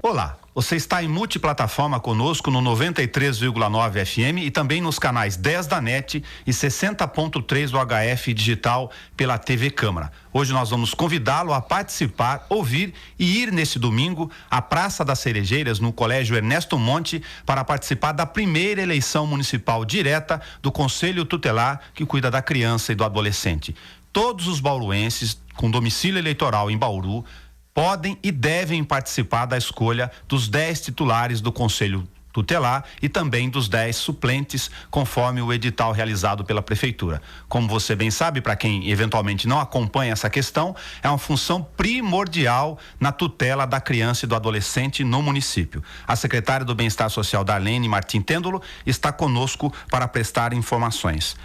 Olá, você está em multiplataforma conosco no 93,9 FM e também nos canais 10 da NET e 60.3 do HF Digital pela TV Câmara. Hoje nós vamos convidá-lo a participar, ouvir e ir nesse domingo à Praça das Cerejeiras, no Colégio Ernesto Monte, para participar da primeira eleição municipal direta do Conselho Tutelar que cuida da criança e do adolescente. Todos os bauruenses com domicílio eleitoral em Bauru podem e devem participar da escolha dos 10 titulares do Conselho Tutelar e também dos 10 suplentes, conforme o edital realizado pela Prefeitura. Como você bem sabe, para quem eventualmente não acompanha essa questão, é uma função primordial na tutela da criança e do adolescente no município. A secretária do Bem-Estar Social, Darlene Martim Têndolo, está conosco para prestar informações.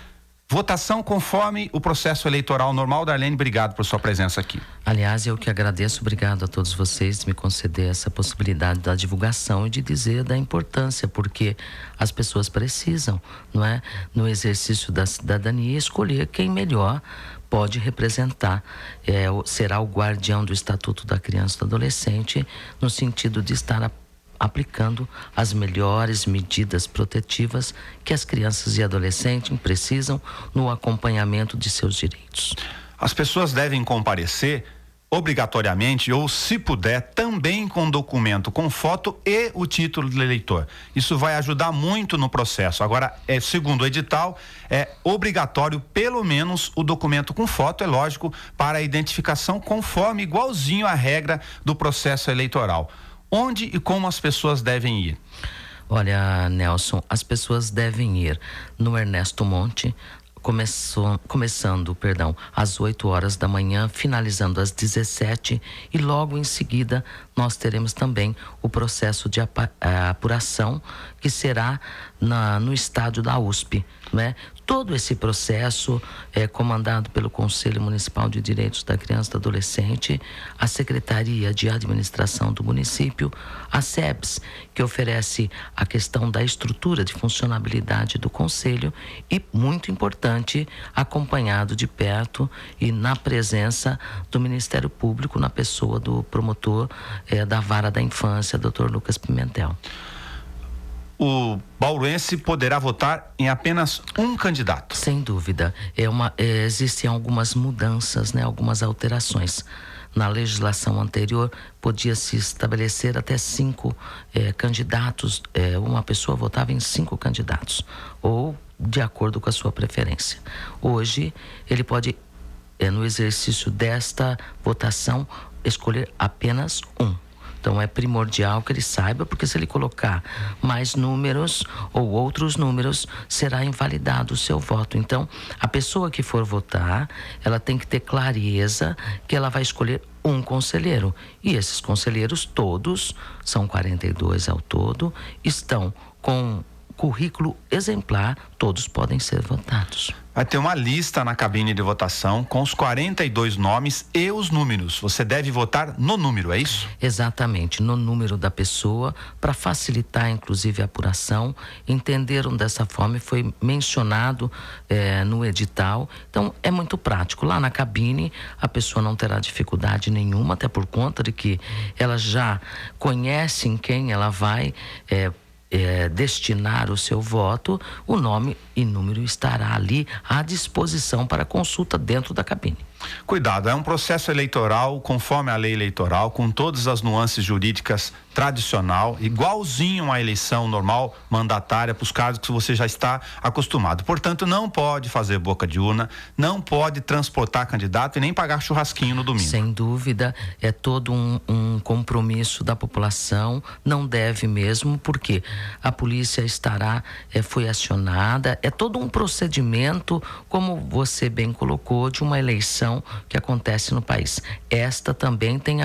Votação conforme o processo eleitoral normal. Darlene, obrigado por sua presença aqui. Aliás, eu que agradeço, obrigado a todos vocês de me conceder essa possibilidade da divulgação e de dizer da importância, porque as pessoas precisam, não é, no exercício da cidadania, escolher quem melhor pode representar, será o guardião do Estatuto da Criança e do Adolescente, no sentido de estar aplicando as melhores medidas protetivas que as crianças e adolescentes precisam no acompanhamento de seus direitos. As pessoas devem comparecer obrigatoriamente ou, se puder, também com documento, com foto e o título do eleitor. Isso vai ajudar muito no processo. Agora, segundo o edital, é obrigatório pelo menos o documento com foto, é lógico, para a identificação conforme igualzinho à regra do processo eleitoral. Onde e como as pessoas devem ir? Olha, Nelson, as pessoas devem ir no Ernesto Monte, começando às 8 horas da manhã, finalizando às 17, e logo em seguida nós teremos também o processo de apuração, que será no estádio da USP, né? Todo esse processo é comandado pelo Conselho Municipal de Direitos da Criança e do Adolescente, a Secretaria de Administração do município, a SEBS, que oferece a questão da estrutura de funcionabilidade do Conselho, e, muito importante, acompanhado de perto e na presença do Ministério Público, na pessoa do promotor da Vara da Infância, Dr. Lucas Pimentel. O bauruense poderá votar em apenas um candidato. Sem dúvida. Existem algumas mudanças, né? Algumas alterações. Na legislação anterior, podia-se estabelecer até 5 candidatos. Uma pessoa votava em 5 candidatos, ou de acordo com a sua preferência. Hoje, ele pode, no exercício desta votação, escolher apenas um. Então é primordial que ele saiba, porque se ele colocar mais números ou outros números, será invalidado o seu voto. Então, a pessoa que for votar, ela tem que ter clareza que ela vai escolher um conselheiro. E esses conselheiros todos, são 42 ao todo, estão com currículo exemplar, todos podem ser votados. Vai ter uma lista na cabine de votação com os 42 nomes e os números. Você deve votar no número, é isso? Exatamente, no número da pessoa, para facilitar inclusive a apuração. Entenderam dessa forma e foi mencionado no edital. Então é muito prático. Lá na cabine a pessoa não terá dificuldade nenhuma, até por conta de que ela já conhece em quem ela vai destinar o seu voto. O nome e número estará ali à disposição para consulta dentro da cabine. Cuidado, é um processo eleitoral conforme a lei eleitoral, com todas as nuances jurídicas tradicional, igualzinho à eleição normal mandatária para os cargos que você já está acostumado. Portanto, não pode fazer boca de urna, não pode transportar candidato e nem pagar churrasquinho no domingo. Sem dúvida, é todo um compromisso da população, não deve mesmo, porque a polícia foi acionada, é todo um procedimento, como você bem colocou, de uma eleição que acontece no país. Esta também tem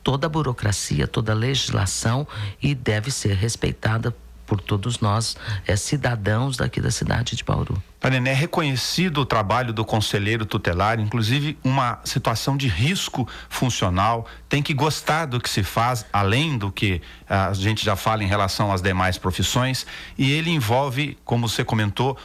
toda a burocracia, toda a legislação, e deve ser respeitada por todos nós, cidadãos daqui da cidade de Bauru. Mariana, é reconhecido o trabalho do conselheiro tutelar, inclusive uma situação de risco funcional, tem que gostar do que se faz, além do que a gente já fala em relação às demais profissões, e ele envolve, como você comentou,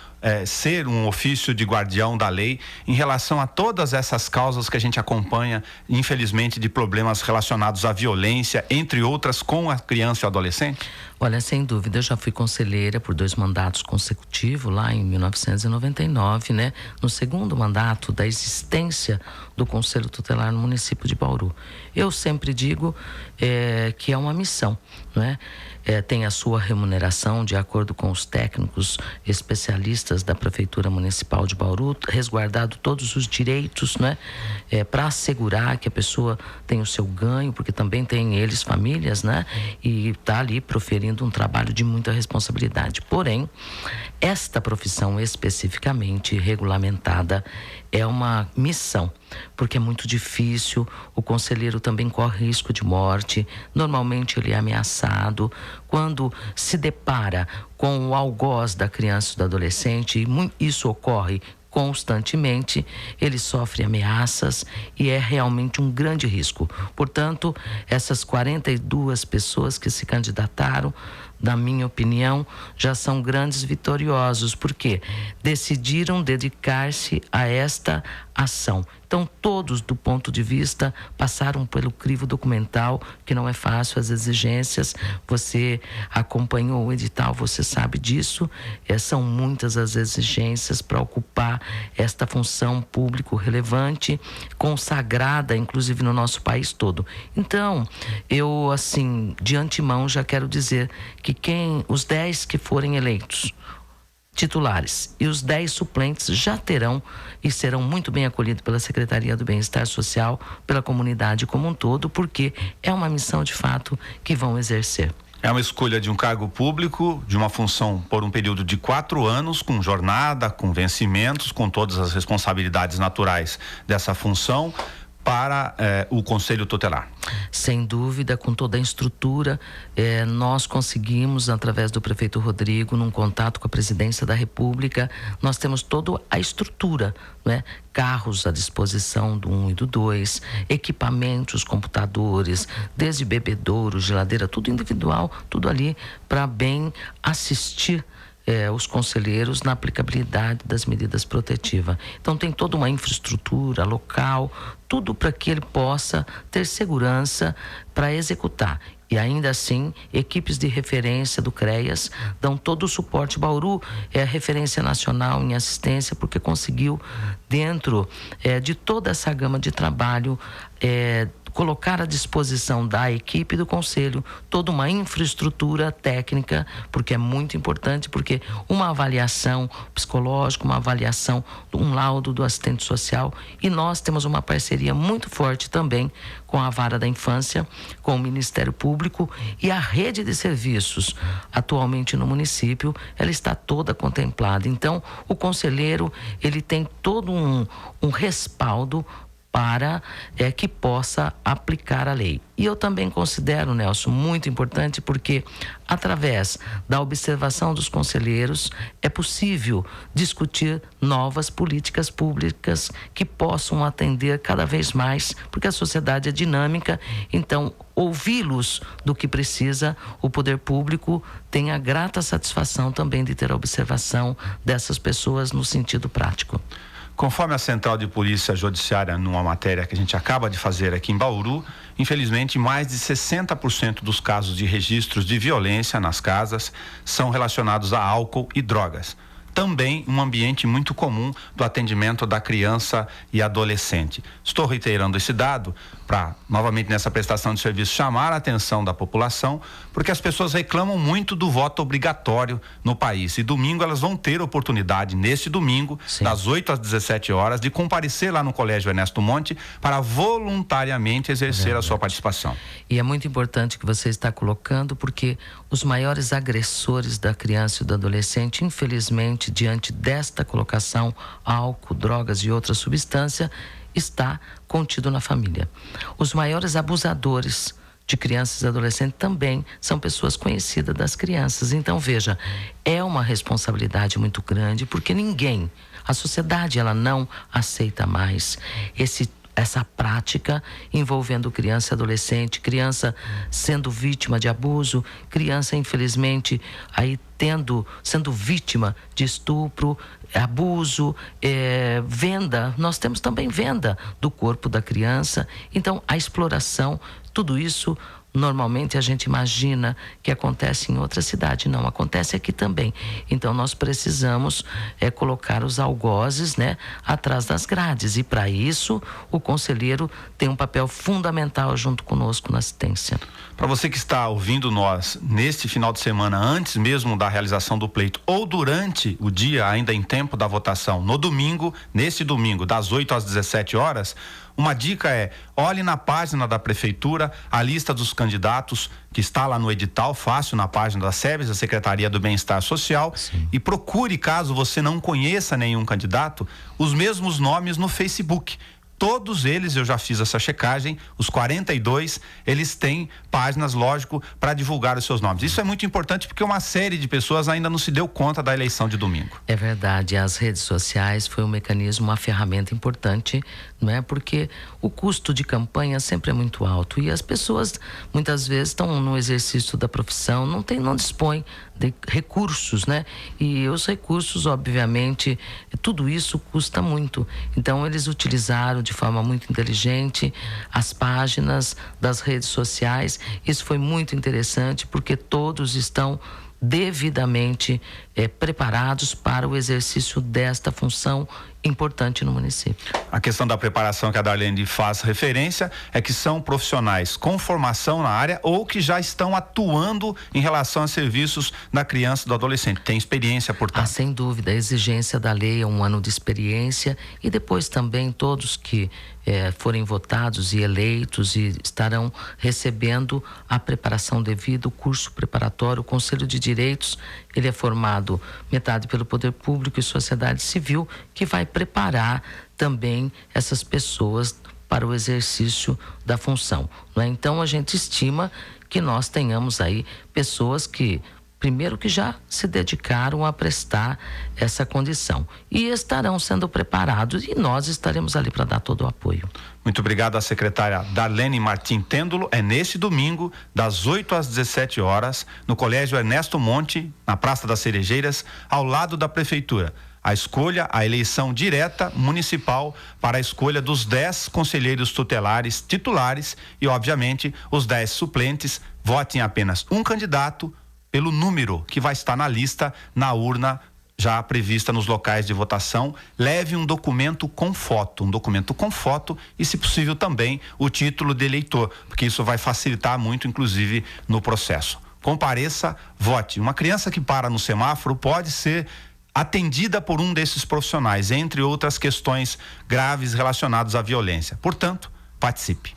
ser um ofício de guardião da lei em relação a todas essas causas que a gente acompanha, infelizmente, de problemas relacionados à violência, entre outras, com a criança e o adolescente? Olha, sem dúvida, eu já fui conselheira por 2 mandatos consecutivos, lá em 1999, né? No segundo mandato da existência do Conselho Tutelar no município de Bauru. Eu sempre digo que é uma missão, não é? Tem a sua remuneração de acordo com os técnicos especialistas da Prefeitura Municipal de Bauru, resguardado todos os direitos, né? Para assegurar que a pessoa tem o seu ganho, porque também tem eles famílias, né? E está ali proferindo um trabalho de muita responsabilidade. Porém, esta profissão especificamente regulamentada é uma missão, porque é muito difícil, o conselheiro também corre risco de morte, normalmente ele é ameaçado, quando se depara com o algoz da criança e do adolescente, e isso ocorre constantemente, ele sofre ameaças e é realmente um grande risco. Portanto, essas 42 pessoas que se candidataram, na minha opinião, já são grandes vitoriosos, porque decidiram dedicar-se a esta ação. Então, todos, do ponto de vista, passaram pelo crivo documental, que não é fácil, as exigências. Você acompanhou o edital, você sabe disso. São muitas as exigências para ocupar esta função público relevante, consagrada, inclusive, no nosso país todo. Então, eu, assim, de antemão, já quero dizer que os 10 que forem eleitos titulares e os 10 suplentes já terão e serão muito bem acolhidos pela Secretaria do Bem-Estar Social, pela comunidade como um todo, porque é uma missão de fato que vão exercer. É uma escolha de um cargo público, de uma função por um período de 4 anos, com jornada, com vencimentos, com todas as responsabilidades naturais dessa função, para o Conselho Tutelar. Sem dúvida, com toda a estrutura, nós conseguimos, através do prefeito Rodrigo, num contato com a presidência da República, nós temos toda a estrutura, né? Carros à disposição do 1 e do 2, equipamentos, computadores, desde bebedouro, geladeira, tudo individual, tudo ali para bem assistir os conselheiros na aplicabilidade das medidas protetivas. Então tem toda uma infraestrutura local, tudo para que ele possa ter segurança para executar. E ainda assim, equipes de referência do CREAS dão todo o suporte. Bauru é referência nacional em assistência, porque conseguiu, dentro de toda essa gama de trabalho, colocar à disposição da equipe do Conselho toda uma infraestrutura técnica, porque é muito importante, porque uma avaliação psicológica, uma avaliação, um laudo do assistente social, e nós temos uma parceria muito forte também com a Vara da Infância, com o Ministério Público e a rede de serviços atualmente no município, ela está toda contemplada. Então, o conselheiro, ele tem todo um respaldo para que possa aplicar a lei. E eu também considero, Nelson, muito importante, porque através da observação dos conselheiros é possível discutir novas políticas públicas que possam atender cada vez mais, porque a sociedade é dinâmica. Então, ouvi-los do que precisa, o poder público tem a grata satisfação também de ter a observação dessas pessoas no sentido prático. Conforme a Central de Polícia Judiciária, numa matéria que a gente acaba de fazer aqui em Bauru, infelizmente mais de 60% dos casos de registros de violência nas casas são relacionados a álcool e drogas. Também um ambiente muito comum do atendimento da criança e adolescente. Estou reiterando esse dado para, novamente nessa prestação de serviço, chamar a atenção da população, porque as pessoas reclamam muito do voto obrigatório no país. E domingo elas vão ter oportunidade, neste domingo, sim, das 8 às 17 horas, de comparecer lá no Colégio Ernesto Monte para voluntariamente exercer a sua participação. E é muito importante que você está colocando, porque os maiores agressores da criança e do adolescente, infelizmente, diante desta colocação, álcool, drogas e outras substâncias, está contido na família. Os maiores abusadores de crianças e adolescentes também são pessoas conhecidas das crianças. Então, veja, é uma responsabilidade muito grande, porque a sociedade, ela não aceita mais essa prática envolvendo criança e adolescente, criança sendo vítima de abuso, criança, infelizmente, aí sendo vítima de estupro, abuso, venda. Nós temos também venda do corpo da criança. Então, a exploração, tudo isso, normalmente a gente imagina que acontece em outra cidade. Não, acontece aqui também. Então, nós precisamos colocar os algozes, né, atrás das grades. E, para isso, o conselheiro tem um papel fundamental junto conosco na assistência. Para você que está ouvindo nós neste final de semana, antes mesmo da realização do pleito, ou durante o dia, ainda em tempo da votação, neste domingo, das 8 às 17 horas, uma dica é: olhe na página da prefeitura a lista dos candidatos que está lá no edital, fácil, na página da SEBS, da Secretaria do Bem-Estar Social. Sim. E procure, caso você não conheça nenhum candidato, os mesmos nomes no Facebook. Todos eles, eu já fiz essa checagem, os 42, eles têm páginas, lógico, para divulgar os seus nomes. Isso é muito importante porque uma série de pessoas ainda não se deu conta da eleição de domingo. É verdade, as redes sociais foi um mecanismo, uma ferramenta importante, não é? Porque o custo de campanha sempre é muito alto e as pessoas muitas vezes estão no exercício da profissão, não dispõem de recursos, né? E os recursos, obviamente, tudo isso custa muito. Então, eles utilizaram de forma muito inteligente as páginas das redes sociais. Isso foi muito interessante porque todos estão devidamente preparados para o exercício desta função importante no município. A questão da preparação que a Darlene faz referência é que são profissionais com formação na área ou que já estão atuando em relação a serviços da criança e do adolescente. Tem experiência, portanto. Sem dúvida, a exigência da lei é 1 ano de experiência e depois também todos que forem votados e eleitos e estarão recebendo a preparação devida, o curso preparatório. O Conselho de Direitos, ele é formado metade pelo Poder Público e sociedade civil, que vai preparar também essas pessoas para o exercício da função, não é? Então, a gente estima que nós tenhamos aí pessoas que, primeiro, que já se dedicaram a prestar essa condição e estarão sendo preparados e nós estaremos ali para dar todo o apoio. Muito obrigado à secretária Darlene Martim Têndulo. É neste domingo, das 8 às 17 horas, no Colégio Ernesto Monte, na Praça das Cerejeiras, ao lado da prefeitura. A eleição direta municipal para a escolha dos 10 conselheiros tutelares titulares e, obviamente, os 10 suplentes. Votem apenas um candidato pelo número que vai estar na lista, na urna já prevista nos locais de votação. Leve um documento com foto, e, se possível, também o título de eleitor, porque isso vai facilitar muito, inclusive, no processo. Compareça, vote. Uma criança que para no semáforo pode ser atendida por um desses profissionais, entre outras questões graves relacionadas à violência. Portanto, participe.